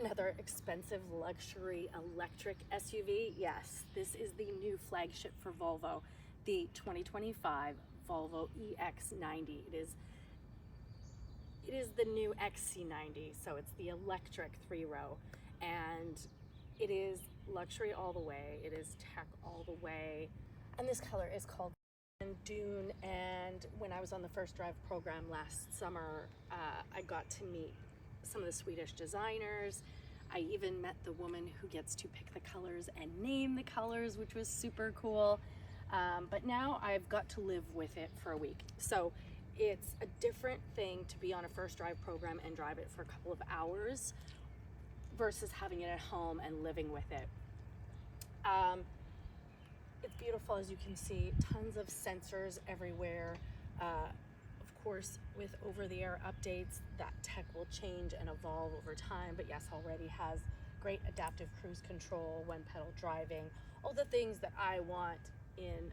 another expensive luxury electric SUV? Yes, this is the new flagship for Volvo, the 2025 Volvo EX90. It is the new XC90, so it's the electric 3-row, and it is luxury all the way. It is tech all the way, and this color is called Dune. And when I was on the First Drive program last summer, I got to meet some of the Swedish designers. I even met the woman who gets to pick the colors and name the colors, which was super cool. But now I've got to live with it for a week. So it's a different thing to be on a First Drive program and drive it for a couple of hours versus having it at home and living with it. It's beautiful, as you can see, tons of sensors everywhere. Of course, with over-the-air updates, that tech will change and evolve over time, but yes, already has great adaptive cruise control, one-pedal driving, all the things that I want in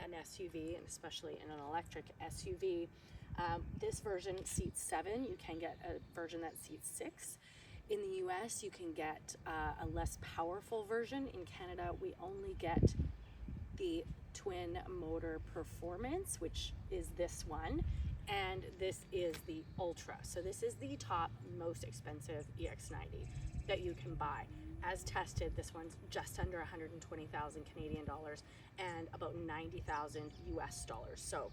an SUV, and especially in an electric SUV. This version seats 7. You can get a version that seats 6. In the US, you can get a less powerful version. In Canada, we only get the twin motor performance, which is this one, and this is the Ultra. So this is the top, most expensive EX90 that you can buy. As tested, this one's just under 120,000 Canadian dollars and about 90,000 US dollars. So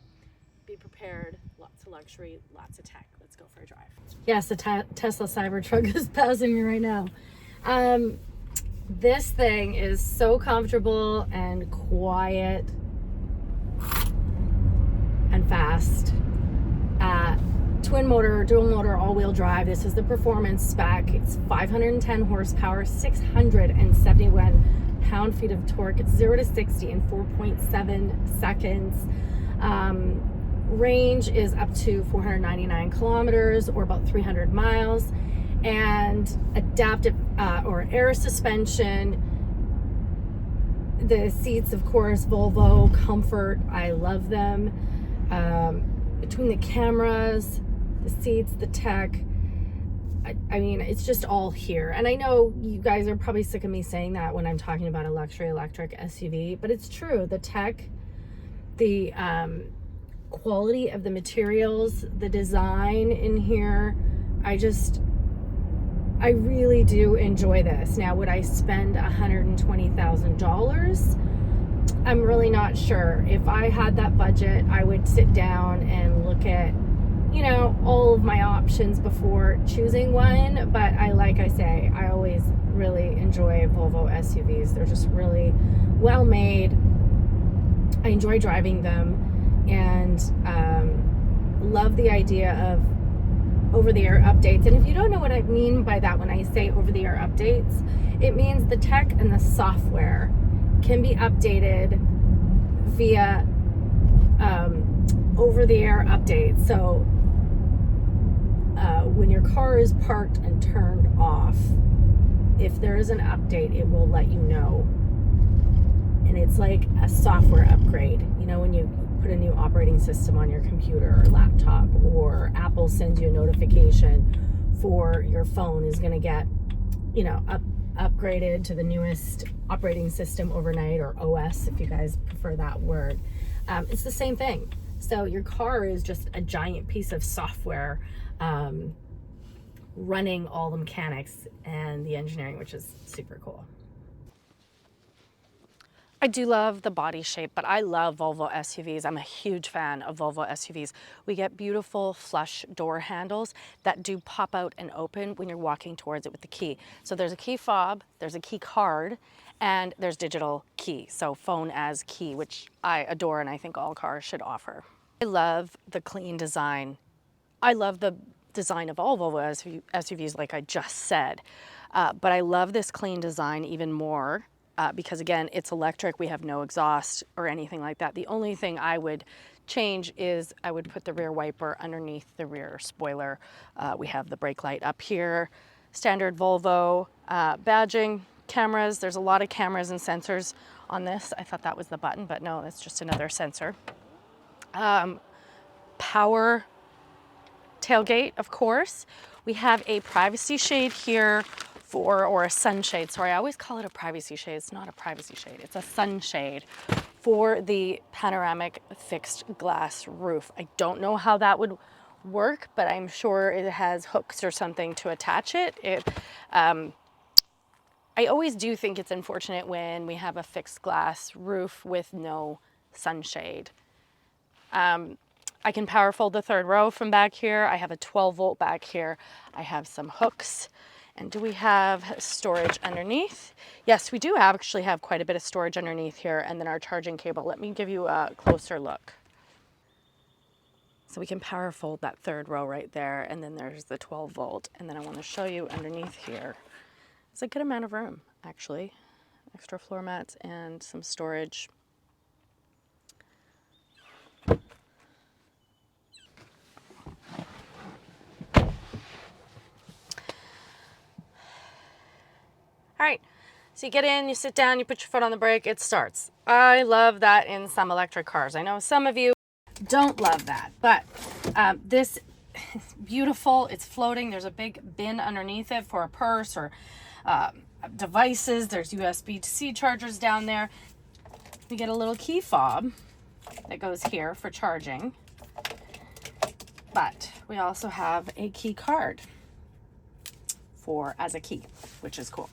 be prepared, lots of luxury, lots of tech. Let's go for a drive. Yes, the Tesla Cybertruck is passing me right now. This thing is so comfortable and quiet and fast. Twin motor, dual motor, all-wheel drive. This is the performance spec. It's 510 horsepower, 671 pound-feet of torque. It's 0 to 60 in 4.7 seconds. Range is up to 499 kilometers, or about 300 miles. And adaptive or air suspension. The seats, of course, Volvo comfort. I love them. Between the cameras, the seats, the tech, I mean, it's just all here. And I know you guys are probably sick of me saying that when I'm talking about a luxury electric SUV, but it's true. The tech, the quality of the materials, the design in here, I really do enjoy this. Now, would I spend $120,000? I'm really not sure. If I had that budget, I would sit down and look at, all of my options before choosing one. But like I say, I always really enjoy Volvo SUVs. They're just really well made. I enjoy driving them, and love the idea of over-the-air updates. And if you don't know what I mean by that when I say over-the-air updates, it means the tech and the software can be updated via over-the-air updates. So when your car is parked and turned off, if there is an update, it will let you know. And it's like a software upgrade. When you put a new operating system on your computer or laptop, or Apple sends you a notification for your phone is going to get, upgraded to the newest operating system overnight, or OS if you guys prefer that word. It's the same thing. So your car is just a giant piece of software running all the mechanics and the engineering, which is super cool. I do love the body shape, but I love Volvo SUVs. I'm a huge fan of Volvo SUVs. We get beautiful flush door handles that do pop out and open when you're walking towards it with the key. So there's a key fob, there's a key card, and there's digital key. So phone as key, which I adore and I think all cars should offer. I love the clean design. I love the design of all Volvo SUVs, like I just said, but I love this clean design even more. Because again, it's electric, we have no exhaust or anything like that. The only thing I would change is I would put the rear wiper underneath the rear spoiler. We have the brake light up here, standard Volvo badging, cameras. There's a lot of cameras and sensors on this. I thought that was the button, but no, it's just another sensor. Power tailgate, of course. We have a privacy shade here or a sunshade, sorry, I always call it a privacy shade. It's not a privacy shade, it's a sunshade for the panoramic fixed glass roof. I don't know how that would work, but I'm sure it has hooks or something to attach it. I always do think it's unfortunate when we have a fixed glass roof with no sunshade. I can power fold the third row from back here. I have a 12 volt back here. I have some hooks. And do we have storage underneath? Yes, we do actually have quite a bit of storage underneath here, and then our charging cable. Let me give you a closer look. So we can power fold that third row right there, and then there's the 12 volt. And then I want to show you underneath here. It's a good amount of room, actually. Extra floor mats and some storage. All right, so you get in, you sit down, you put your foot on the brake, it starts. I love that in some electric cars. I know some of you don't love that, but this is beautiful. It's floating. There's a big bin underneath it for a purse or devices. There's USB-C chargers down there. We get a little key fob that goes here for charging, but we also have a key card as a key, which is cool.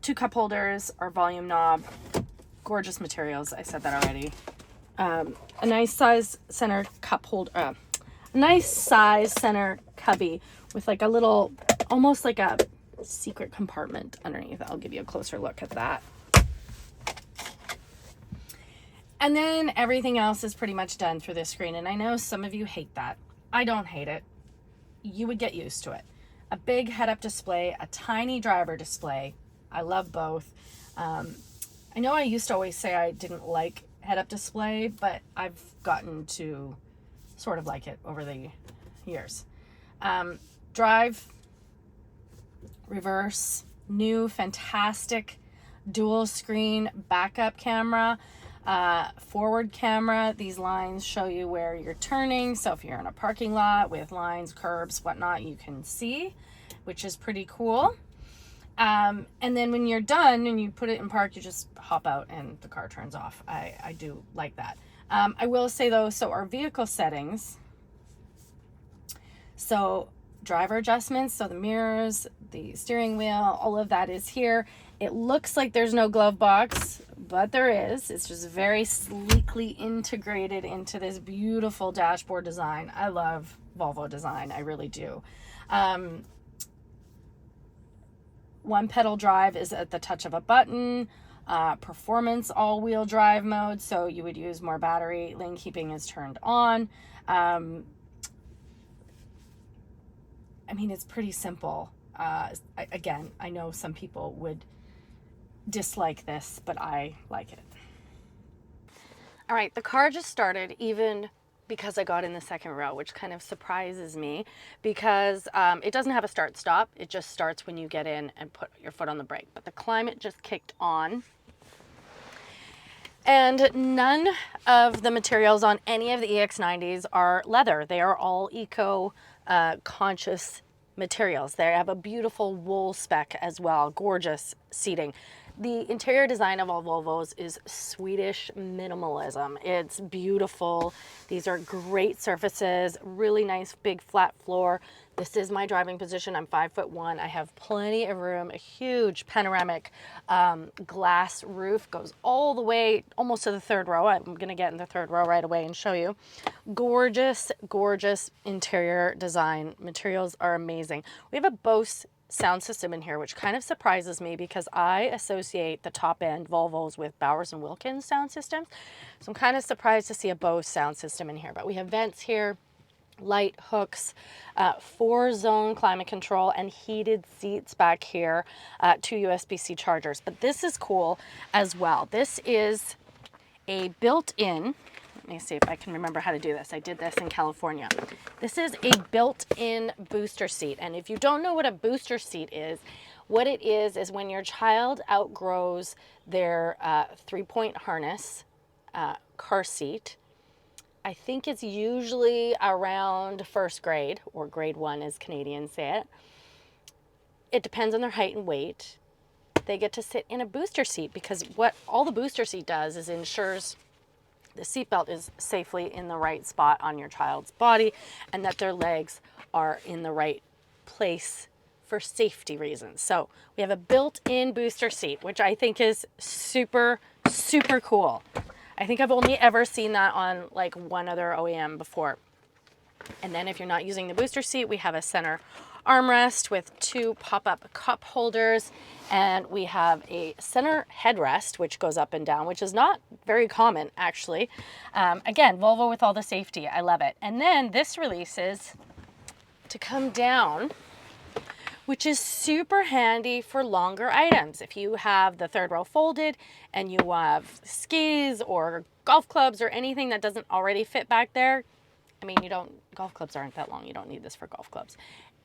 2 cup holders, our volume knob, gorgeous materials. I said that already. A nice size center cup holder, a nice size center cubby with like a little, almost like a secret compartment underneath. I'll give you a closer look at that. And then everything else is pretty much done through this screen. And I know some of you hate that. I don't hate it. You would get used to it. A big head-up display, a tiny driver display. I love both. I know I used to always say I didn't like head-up display, but I've gotten to sort of like it over the years. Drive, reverse, new fantastic dual screen backup camera, forward camera. These lines show you where you're turning, so if you're in a parking lot with lines, curbs, whatnot, you can see, which is pretty cool. And then when you're done and you put it in park, you just hop out and the car turns off. I do like that. I will say though, so our vehicle settings, so driver adjustments, so the mirrors, the steering wheel, all of that is here. It looks like there's no glove box, but there is. It's just very sleekly integrated into this beautiful dashboard design. I love Volvo design, I really do. One pedal drive is at the touch of a button. Performance all-wheel drive mode, so you would use more battery. Lane keeping is turned on. I mean, it's pretty simple. Again, I know some people would dislike this, but I like it. All right, the car just started even because I got in the second row, which kind of surprises me because it doesn't have a start stop. It just starts when you get in and put your foot on the brake. But the climate just kicked on. And none of the materials on any of the EX90s are leather. They are all eco-conscious materials. They have a beautiful wool spec as well, gorgeous seating. The interior design of all Volvos is Swedish minimalism. It's beautiful. These are great surfaces, really nice big flat floor. This is my driving position. I'm 5'1". I have plenty of room. A huge panoramic glass roof goes all the way almost to the third row. I'm gonna get in the third row right away and show you. Gorgeous, gorgeous interior design. Materials are amazing. We have a Bose sound system in here, which kind of surprises me because I associate the top end Volvos with Bowers & Wilkins sound systems. So I'm kind of surprised to see a Bose sound system in here, but we have vents here, light hooks, 4-zone climate control, and heated seats back here, 2 USB-C chargers. But this is cool as well. This is a built-in, let me see if I can remember how to do this. I did this in California. This is a built-in booster seat. And if you don't know what a booster seat is, what it is when your child outgrows their 3-point harness car seat. I think it's usually around first grade, or grade 1 as Canadians say it. it depends on their height and weight. They get to sit in a booster seat, because what all the booster seat does is ensures the seatbelt is safely in the right spot on your child's body and that their legs are in the right place for safety reasons. So we have a built-in booster seat, which I think is super, super cool. I think I've only ever seen that on like one other OEM before. And then if you're not using the booster seat, we have a center armrest with 2 pop-up cup holders, and we have a center headrest which goes up and down, which is not very common actually. Again, Volvo with all the safety, I love it. And then this releases to come down, which is super handy for longer items. If you have the third row folded and you have skis or golf clubs or anything that doesn't already fit back there, I mean, golf clubs aren't that long. You don't need this for golf clubs.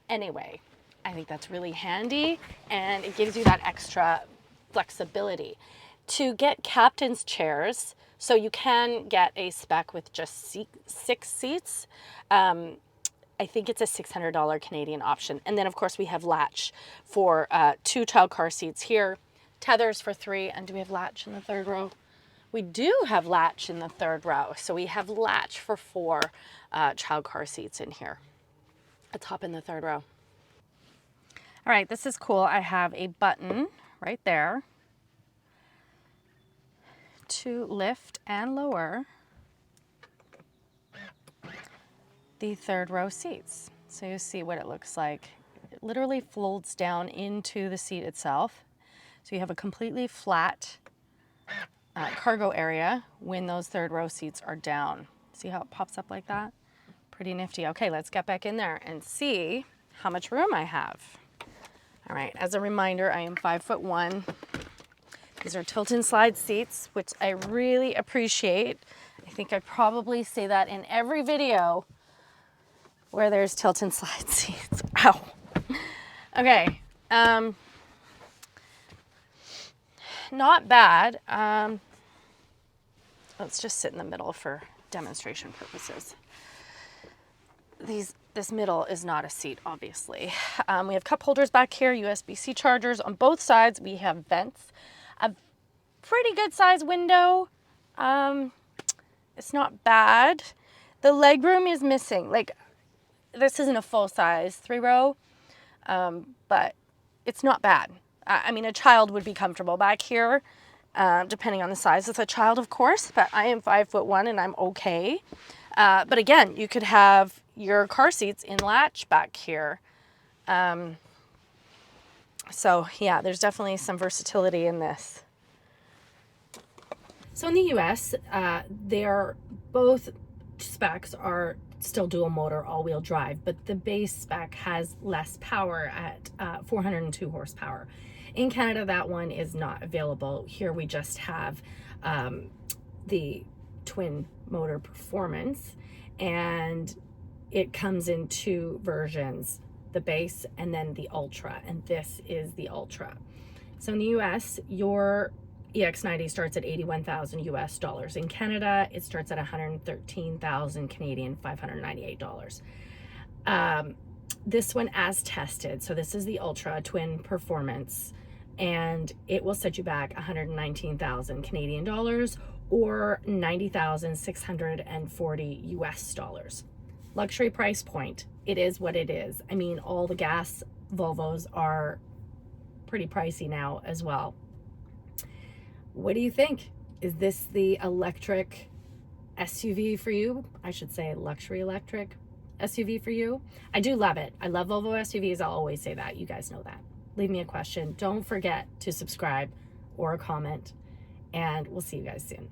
Anyway, I think that's really handy, and it gives you that extra flexibility. To get captain's chairs, so you can get a spec with just 6 seats. I think it's a $600 Canadian option. And then of course we have latch for 2 child car seats here, tethers for 3, and do we have latch in the third row? We do have latch in the third row. So we have latch for 4 child car seats in here. Let's hop in the third row. All right, this is cool. I have a button right there to lift and lower the third row seats. So you see what it looks like. It literally folds down into the seat itself. So you have a completely flat cargo area when those third row seats are down. See how it pops up like that? Pretty nifty. Okay, let's get back in there and see how much room I have. All right, as a reminder, I am 5'1". These are tilt and slide seats, which I really appreciate. I think I probably say that in every video where there's tilt and slide seats. Ow. Okay, not bad. Let's just sit in the middle for demonstration purposes. This middle is not a seat, obviously. We have cup holders back here, USB-C chargers on both sides. We have vents, a pretty good size window. It's not bad. The legroom is missing. Like, this isn't a full size 3 row, but it's not bad. I mean, a child would be comfortable back here, depending on the size of the child, of course, but I am 5'1" and I'm okay. But again, you could have your car seats in latch back here. So yeah, there's definitely some versatility in this. So in the US, both specs are still dual motor all-wheel drive, but the base spec has less power at 402 horsepower. In Canada, that one is not available. Here we just have the twin motor performance, and it comes in 2 versions, the base and then the Ultra, and this is the Ultra. So in the US, your EX90 starts at $81,000 US dollars. In Canada, it starts at 113,000 Canadian, $598. This one as tested, so this is the Ultra Twin Performance, and it will set you back 119,000 Canadian dollars or 90,640 US dollars. Luxury price point, it is what it is. I mean, all the gas Volvos are pretty pricey now as well. What do you think? Is this the electric SUV for you? I should say luxury electric SUV for you. I do love it. I love Volvo SUVs. I'll always say that. You guys know that. Leave me a question. Don't forget to subscribe or a comment, and we'll see you guys soon.